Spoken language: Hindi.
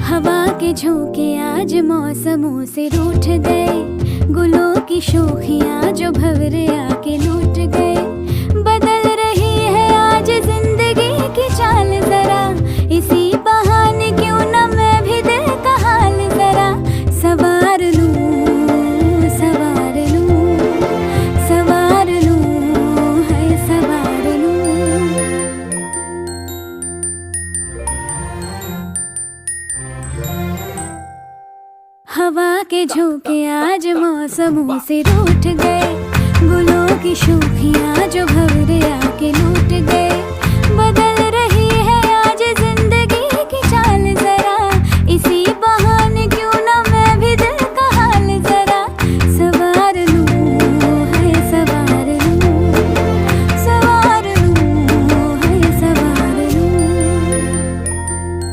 हवा के झोंके आज मौसमों से रूठ गए, गुलों की शोखियां जो भंवरे आके लूट गए। बदल रही है आज जिंदगी की चाल जरा, इसी बहाने क्यों न मैं भी दिल का हाल जरा सवार लूं, सवार लूं, सवार लूं, है सवार लूं। हवा के झोंके आज मौसमों से रूठ गए, गुलों की शोखियां जो भंवरे आके लूट गए।